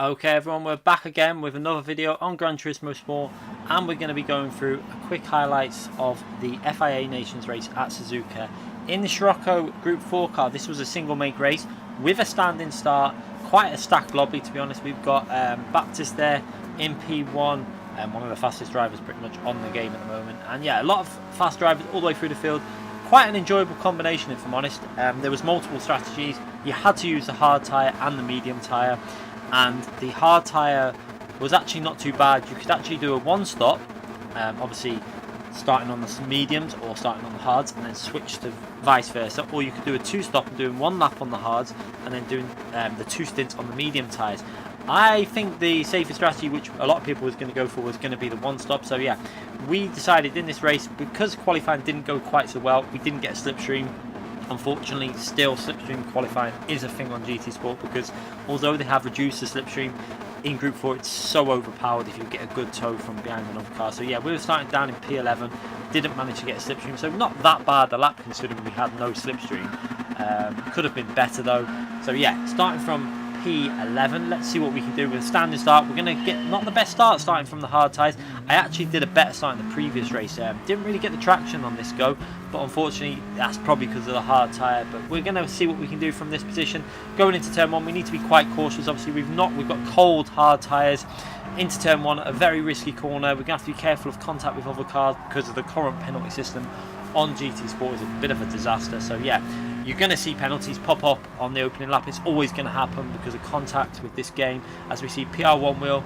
Okay everyone, we're back again with another video on Gran Turismo Sport, and we're going to be going through a quick highlights of the FIA Nations race at Suzuka. In the Scirocco Group 4 car, this was a single make race with a standing start, quite a stacked lobby to be honest. We've got Baptist there in P1, one of the fastest drivers pretty much on the game at the moment, and yeah, a lot of fast drivers all the way through the field. Quite an enjoyable combination if I'm honest. There was multiple strategies. You had to use the hard tyre and the medium tyre, and the hard tyre was actually not too bad. You could actually do a one stop, obviously starting on the mediums or starting on the hards, and then switch to vice versa, or you could do a two stop and doing one lap on the hards and then doing the two stints on the medium tyres. I think the safest strategy, which a lot of people was going to go for, was going to be the one stop. So yeah, we decided in this race, because qualifying didn't go quite so well, we didn't get a slipstream. Unfortunately, still slipstream qualifying is a thing on GT Sport, because although they have reduced the slipstream in Group 4, it's so overpowered if you get a good tow from behind another car. So yeah, we were starting down in P11, didn't manage to get a slipstream, so not that bad a lap considering we had no slipstream. Could have been better though. So yeah, starting from P11, let's see what we can do with a standing start. We're going to get not the best start starting from the hard tyres. I actually did a better start in the previous race. Didn't really get the traction on this go, but unfortunately that's probably because of the hard tyre. But we're going to see what we can do from this position. Going into turn 1, we need to be quite cautious. Obviously we've got cold hard tyres. Into turn 1, a very risky corner. We're going to have to be careful of contact with other cars because of the current penalty system on GT Sport is a bit of a disaster. So yeah, you're going to see penalties pop up on the opening lap. It's always going to happen because of contact with this game. As we see PR1 wheel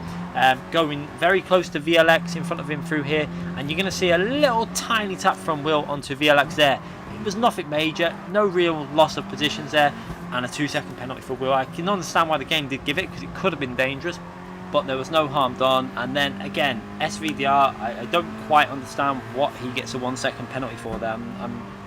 going very close to VLX in front of him through here, and you're going to see a little tiny tap from Will onto VLX there. It was nothing major, no real loss of positions there, and a 2-second penalty for Will. I can understand why the game did give it, because it could have been dangerous, but there was no harm done. And then again, SVDR, I don't quite understand what he gets a 1-second penalty for there. I'm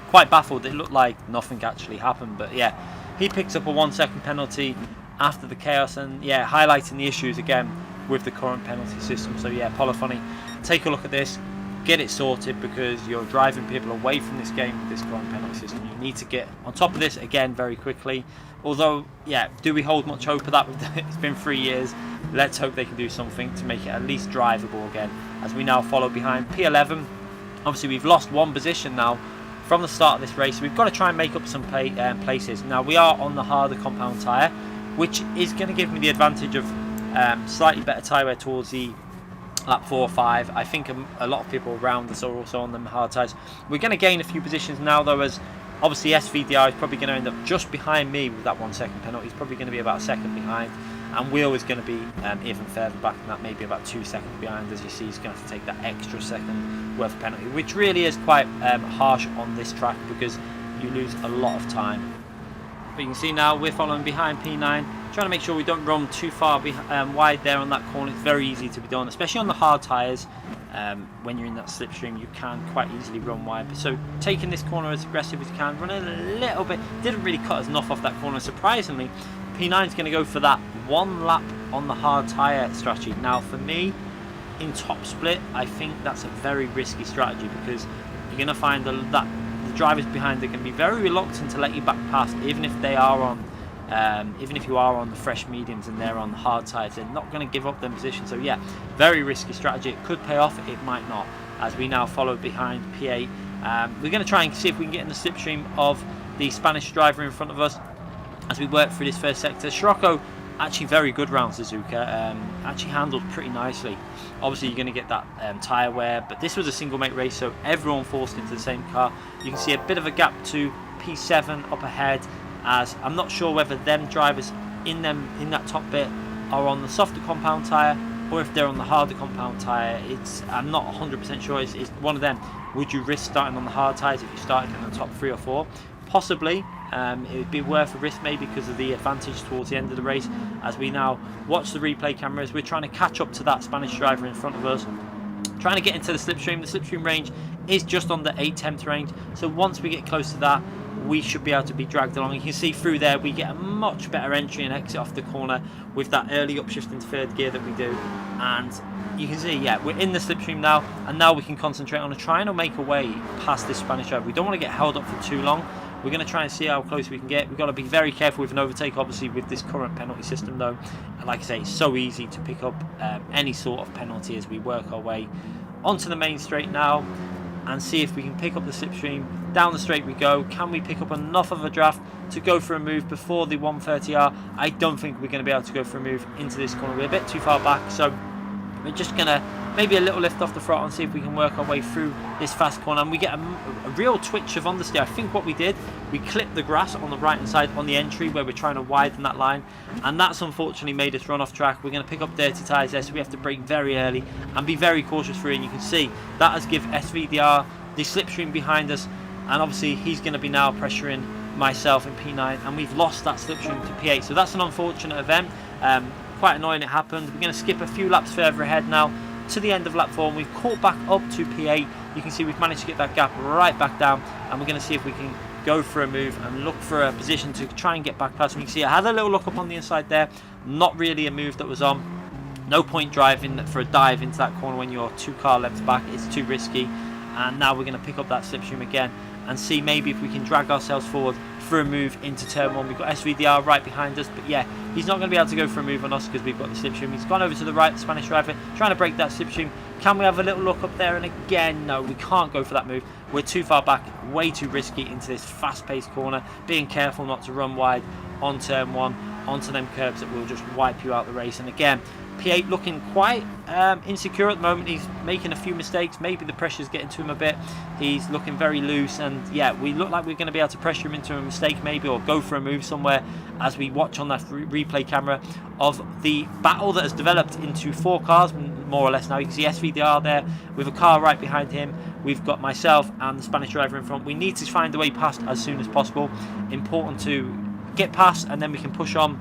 quite baffled. It looked like nothing actually happened, but yeah, he picks up a 1-second penalty after the chaos, and yeah, highlighting the issues again with the current penalty system. So yeah, Polyphony, take a look at this, get it sorted, because you're driving people away from this game with this current penalty system. You need to get on top of this again very quickly. Although yeah, do we hold much hope of that? It's been 3 years. Let's hope they can do something to make it at least drivable again, as we now follow behind P11. Obviously we've lost one position now from the start of this race. We've got to try and make up some places. Now we are on the harder compound tyre, which is going to give me the advantage of slightly better tyre wear towards the lap 4 or 5. I think a lot of people around us are also on them hard tyres. We're going to gain a few positions now though, as obviously SVDR is probably going to end up just behind me with that 1-second penalty. He's probably going to be about a second behind, and Will is going to be even further back than that, maybe about 2 seconds behind. As you see, he's going to have to take that extra second worth of penalty, which really is quite harsh on this track, because you lose a lot of time. But you can see now we're following behind P9, trying to make sure we don't run too far wide there on that corner. It's very easy to be done, especially on the hard tyres. When you're in that slipstream, you can quite easily run wide. So taking this corner as aggressive as you can, run a little bit, didn't really cut us enough off that corner. Surprisingly, P9 is going to go for that one lap on the hard tyre strategy. Now for me, in top split, I think that's a very risky strategy, because you're going to find that the drivers behind are going to be very reluctant to let you back past, even if they are on even if you are on the fresh mediums and they're on the hard tyres. They're not going to give up their position. So yeah, very risky strategy. It could pay off, it might not, as we now follow behind P8. We're going to try and see if we can get in the slipstream of the Spanish driver in front of us as we work through this first sector. Scirocco, actually very good round Suzuka, actually handled pretty nicely. Obviously you're going to get that tyre wear, but this was a single make race, so everyone forced into the same car. You can see a bit of a gap to P7 up ahead, as I'm not sure whether them drivers in that top bit are on the softer compound tyre or if they're on the harder compound tyre. I'm not 100% sure. It's one of them. Would you risk starting on the hard tyres if you started in the top 3 or 4? Possibly. It would be worth a risk maybe because of the advantage towards the end of the race. As we now watch the replay cameras, we're trying to catch up to that Spanish driver in front of us, trying to get into the slipstream. The slipstream range is just under 8/10 range, so once we get close to that, we should be able to be dragged along. You can see through there we get a much better entry and exit off the corner with that early upshift into third gear that we do, and you can see, yeah, we're in the slipstream now, and now we can concentrate on trying to make a way past this Spanish driver. We don't want to get held up for too long. We're going to try and see how close we can get. We've got to be very careful with an overtake, obviously, with this current penalty system, though. And like I say, it's so easy to pick up any sort of penalty as we work our way onto the main straight now and see if we can pick up the slipstream. Down the straight we go. Can we pick up enough of a draft to go for a move before the 130R? I don't think we're going to be able to go for a move into this corner. We're a bit too far back, so we're just going to maybe a little lift off the throttle and see if we can work our way through this fast corner. And we get a real twitch of understeer. I think what we did, we clipped the grass on the right hand side on the entry where we're trying to widen that line, and that's unfortunately made us run off track. We're going to pick up dirty tyres there, so we have to brake very early and be very cautious through. And you can see that has given SVDR the slipstream behind us, and obviously he's going to be now pressuring myself in P9, and we've lost that slipstream to P8. So that's an unfortunate event. Quite annoying it happened. We're going to skip a few laps further ahead now to the end of lap 4, and we've caught back up to P8. You can see we've managed to get that gap right back down, and we're going to see if we can go for a move and look for a position to try and get back past. And you can see I had a little look up on the inside there, not really a move that was on. No point driving for a dive into that corner when you're 2 car lengths back. It's too risky. And now we're going to pick up that slipstream again and see maybe if we can drag ourselves forward for a move into turn 1. We've got SVDR right behind us, but yeah, he's not going to be able to go for a move on us because we've got the slipstream. He's gone over to the right, the Spanish driver, trying to break that slipstream. Can we have a little look up there? And again, no, we can't go for that move. We're too far back, way too risky into this fast-paced corner. Being careful not to run wide on turn 1, onto them curbs that will just wipe you out the race. And again, P8 looking quite insecure at the moment. He's making a few mistakes. Maybe the pressure's getting to him a bit. He's looking very loose, and yeah, we look like we're going to be able to pressure him into a mistake maybe, or go for a move somewhere, as we watch on that replay camera of the battle that has developed into 4 cars more or less now. You can see SVDR there with a car right behind him. We've got myself and the Spanish driver in front. We need to find a way past as soon as possible. Important to get past, and then we can push on.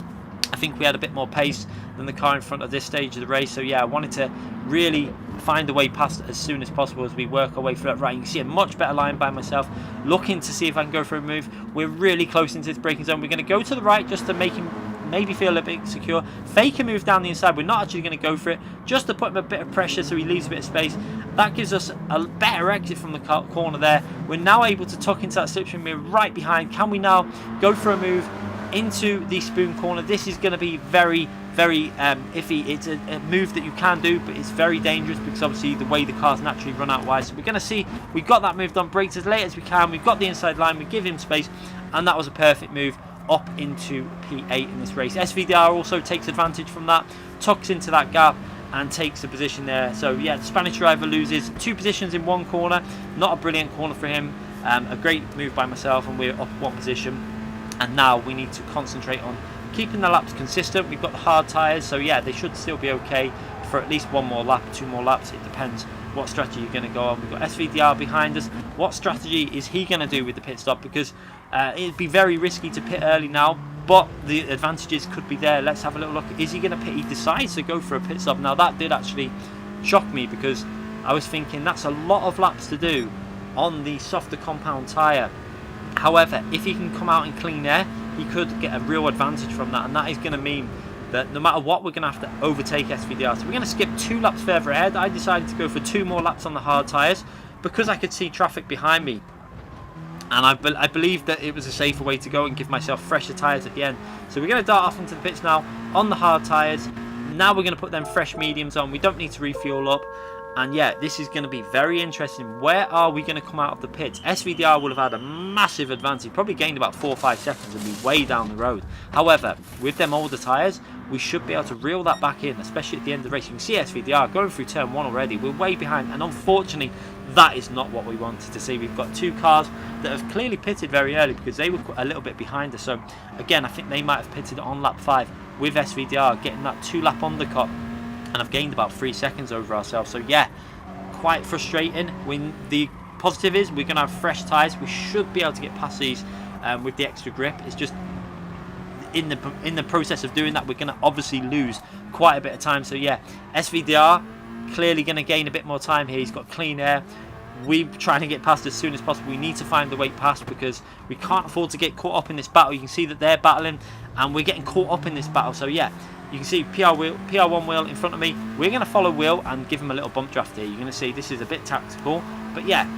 I think we had a bit more pace than the car in front at this stage of the race, so yeah, I wanted to really find a way past as soon as possible as we work our way through that. Right, you can see a much better line by myself, looking to see if I can go for a move. We're really close into this braking zone. We're going to go to the right just to make him maybe feel a bit secure, fake a move down the inside. We're not actually going to go for it, just to put him a bit of pressure so he leaves a bit of space. That gives us a better exit from the corner there. We're now able to tuck into that slipstream. We're right behind. Can we now go for a move into the spoon corner? This is going to be very iffy. It's a move that you can do, but it's very dangerous because obviously the way the cars naturally run out wide. So we're going to see, we've got that move done, brakes as late as we can, we've got the inside line, we give him space, and that was a perfect move up into P8 in this race. SVDR also takes advantage from that, tucks into that gap and takes a position there. So yeah, the Spanish driver loses 2 positions in 1 corner. Not a brilliant corner for him. A great move by myself, and we're up 1 position. And now we need to concentrate on keeping the laps consistent. We've got the hard tyres, so yeah, they should still be okay for at least 1 more lap, 2 more laps. It depends what strategy you're going to go on. We've got SVDR behind us. What strategy is he going to do with the pit stop? Because it'd be very risky to pit early now, but the advantages could be there. Let's have a little look. Is he going to pit? He decides to go for a pit stop. Now that did actually shock me, because I was thinking that's a lot of laps to do on the softer compound tyre. However, if he can come out in clean air, he could get a real advantage from that, and that is going to mean that no matter what, we're going to have to overtake SVDR. So we're going to skip 2 laps further ahead. I decided to go for 2 more laps on the hard tyres because I could see traffic behind me, and I believed that it was a safer way to go and give myself fresher tyres at the end. So we're going to dart off into the pits now on the hard tyres. Now we're going to put them fresh mediums on. We don't need to refuel up. And yeah, this is going to be very interesting. Where are we going to come out of the pits? SVDR will have had a massive advantage, probably gained about 4 or 5 seconds and be way down the road. However, with them older tyres, we should be able to reel that back in, especially at the end of the race. You can see SVDR going through turn 1 already. We're way behind, and unfortunately, that is not what we wanted to see. We've got 2 cars that have clearly pitted very early because they were a little bit behind us. So again, I think they might have pitted on lap 5 with SVDR, getting that 2-lap undercut. And I've gained about 3 seconds over ourselves. So yeah, quite frustrating. The positive is we're going to have fresh tyres. We should be able to get past these with the extra grip. It's just in the process of doing that, we're going to obviously lose quite a bit of time. So yeah, SVDR clearly going to gain a bit more time here. He's got clean air. we're trying to get past as soon as possible. We need to find the way past because we can't afford to get caught up in this battle. You can see that they're battling and we're getting caught up in this battle. So yeah, you can see PR1 wheel in front of me. We're going to follow Will and give him a little bump draft here. You're going to see this is a bit tactical, but yeah,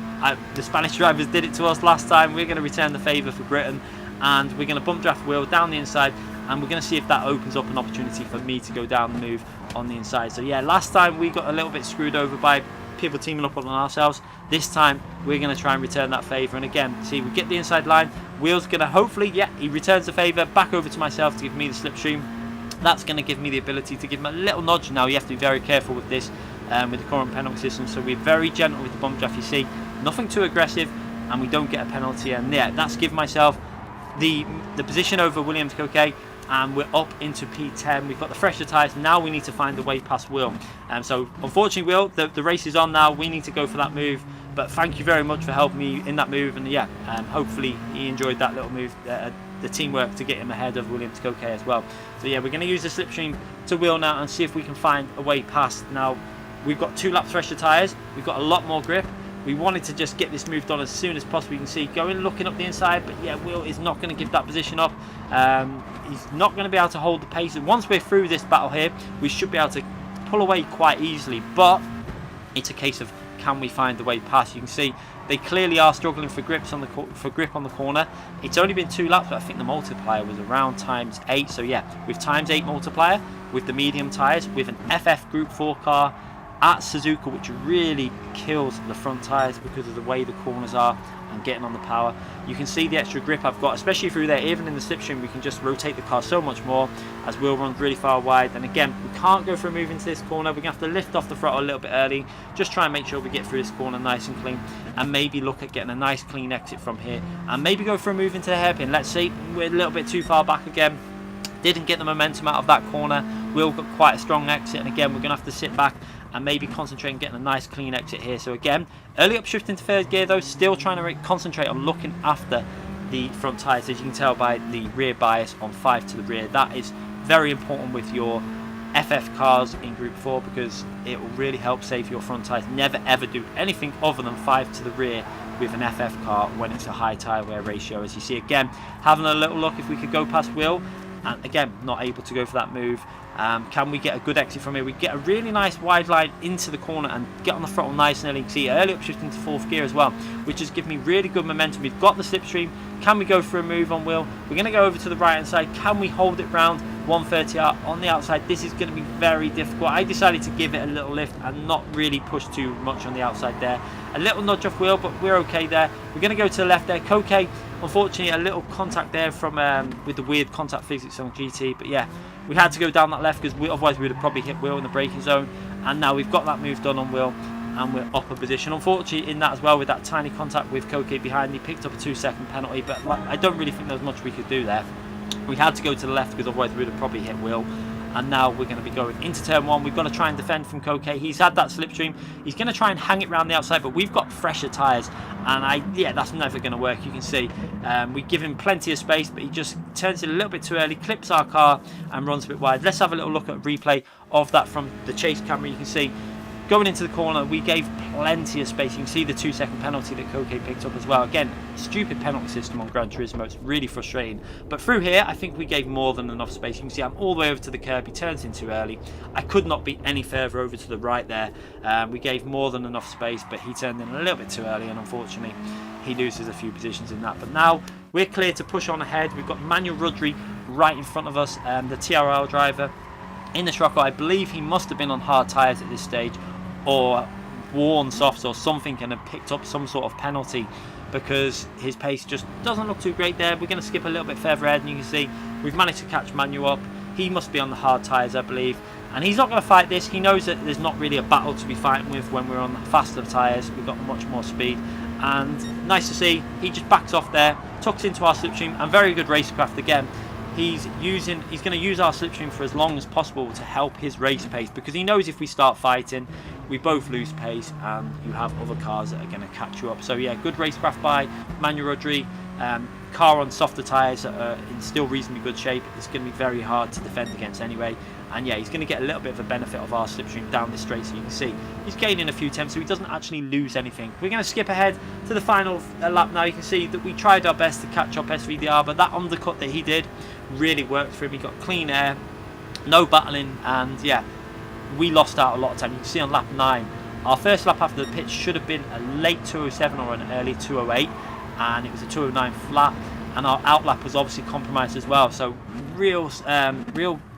the Spanish drivers did it to us last time. We're going to return the favour for Britain, and we're going to bump draft Will down the inside, and we're going to see if that opens up an opportunity for me to go down the move on the inside. So yeah, last time we got a little bit screwed over by people teaming up on ourselves. This time we're going to try and return that favour, and again, see, we get the inside line. Will's going to hopefully, yeah, he returns the favour back over to myself to give me the slipstream. That's going to give me the ability to give him a little nudge. Now you have to be very careful with this, with the current penalty system, so we're very gentle with the bump draft. You see, nothing too aggressive, and we don't get a penalty. And yeah, that's given myself the position over Williams Coquet, and we're up into P10. We've got the fresher tyres. Now we need to find the way past Will. So unfortunately, Will, the race is on now. We need to go for that move. But thank you very much for helping me in that move. And yeah, hopefully he enjoyed that little move, the teamwork to get him ahead of Williams Coquet as well. So yeah, we're going to use the slipstream to Will now and see if we can find a way past. Now we've got 2 lap fresher tyres. We've got a lot more grip. We wanted to just get this moved on as soon as possible. You can see going looking up the inside, but yeah, Will is not going to give that position up. He's not going to be able to hold the pace, and once we're through this battle here, we should be able to pull away quite easily, but it's a case of can we find the way past. You can see they clearly are struggling for grip on the corner. It's only been 2 laps, but I think the multiplier was around ×8. So yeah, with ×8 multiplier with the medium tyres, with an FF Group 4 car at Suzuka, which really kills the front tyres because of the way the corners are and getting on the power. You can see the extra grip I've got, especially through there. Even in the slipstream, we can just rotate the car so much more as Will runs really far wide. And again, we can't go for a move into this corner. We're going to have to lift off the throttle a little bit early, just try and make sure we get through this corner nice and clean, and maybe look at getting a nice clean exit from here, and maybe go for a move into the hairpin. Let's see, we're a little bit too far back again. Didn't get the momentum out of that corner. Will got quite a strong exit, and again, we're going to have to sit back and maybe concentrate on getting a nice clean exit here. So again, early upshift into 3rd gear though, still trying to concentrate on looking after the front tyres, as you can tell by the rear bias on 5 to the rear. That is very important with your FF cars in Group 4 because it will really help save your front tyres. Never ever do anything other than 5 to the rear with an FF car when it's a high tyre wear ratio. As you see, again, having a little look if we could go past Will, and again, not able to go for that move. Can we get a good exit from here? We get a really nice wide line into the corner and get on the throttle nice and early. You can see early upshift into 4th gear as well, which has given me really good momentum. We've got the slipstream. Can we go for a move on Will? We're going to go over to the right hand side. Can we hold it round 130R on the outside? This is going to be very difficult. I decided to give it a little lift and not really push too much on the outside there. A little nudge off Will, but we're okay there. We're going to go to the left there. Coquet, unfortunately, a little contact there from with the weird contact physics on GT, but yeah, we had to go down that left because otherwise we would have probably hit Will in the braking zone. And now we've got that move done on Will, and we're up a position. Unfortunately, in that as well, with that tiny contact with Coquet behind me, picked up a 2-second penalty, but I don't really think there was much we could do there. We had to go to the left because otherwise we would have probably hit Will. And now we're going to be going into turn 1. We've got to try and defend from Coquet. He's had that slipstream. He's going to try and hang it around the outside, but we've got fresher tyres, and yeah, that's never going to work. You can see we give him plenty of space, but he just turns it a little bit too early, clips our car, and runs a bit wide. Let's have a little look at a replay of that from the chase camera. You can see going into the corner, we gave plenty of space. You can see the 2-second penalty that Coquet picked up as well. Again, stupid penalty system on Gran Turismo. It's really frustrating. But through here, I think we gave more than enough space. You can see I'm all the way over to the curb. He turns in too early. I could not be any further over to the right there. We gave more than enough space, but he turned in a little bit too early, and unfortunately, he loses a few positions in that. But now we're clear to push on ahead. We've got Manuel Rudry right in front of us, the TRL driver in the Scirocco. I believe he must have been on hard tyres at this stage, or worn softs or something, and have picked up some sort of penalty because his pace just doesn't look too great there. We're going to skip a little bit further ahead, and you can see we've managed to catch Manuel up. He must be on the hard tyres, I believe, and he's not going to fight this. He knows that there's not really a battle to be fighting with when we're on the faster tyres. We've got much more speed, and nice to see he just backs off there, tucks into our slipstream, and very good racecraft again. He's going to use our slipstream for as long as possible to help his race pace, because he knows if we start fighting, we both lose pace, and you have other cars that are going to catch you up. So yeah, good racecraft by Manuel Rodri. Car on softer tyres that are in still reasonably good shape. It's going to be very hard to defend against anyway. And yeah, he's going to get a little bit of a benefit of our slipstream down this straight. So you can see he's gaining a few tenths, so he doesn't actually lose anything. We're going to skip ahead to the final lap now. You can see that we tried our best to catch up SVDR, but that undercut that he did really worked for him. He got clean air, no battling, and yeah, we lost out a lot of time. You can see on lap 9, our first lap after the pitch should have been a late 207 or an early 208, and it was a 209 flat, and our out lap was obviously compromised as well. So real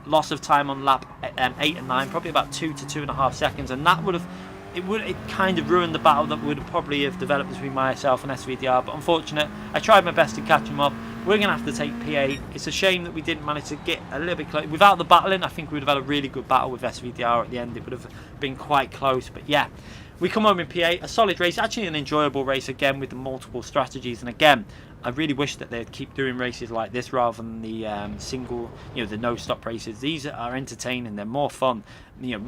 loss of time on lap 8 and 9, probably about 2 to 2.5 seconds, and that would have it kind of ruined the battle that would probably have developed between myself and SVDR. But unfortunate, I tried my best to catch him up. We're going to have to take P8. It's a shame that we didn't manage to get a little bit close. Without the battling, I think we would have had a really good battle with SVDR at the end. It would have been quite close. But yeah, we come home in P8. A solid race, actually an enjoyable race again with the multiple strategies. And again, I really wish that they'd keep doing races like this rather than the single, the no-stop races. These are entertaining. They're more fun.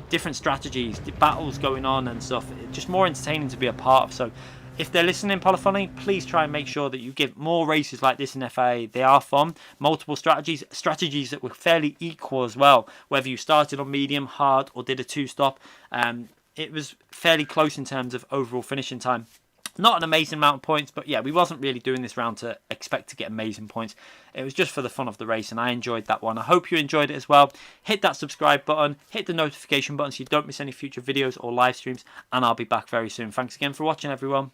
Different strategies, battles going on and stuff. Just more entertaining to be a part of. So if they're listening, Polyphony, please try and make sure that you give more races like this in FIA. They are fun. Multiple strategies that were fairly equal as well. Whether you started on medium, hard, or did a two-stop, it was fairly close in terms of overall finishing time. Not an amazing amount of points, but yeah, we wasn't really doing this round to expect to get amazing points. It was just for the fun of the race, and I enjoyed that one. I hope you enjoyed it as well. Hit that subscribe button, hit the notification button so you don't miss any future videos or live streams, and I'll be back very soon. Thanks again for watching, everyone.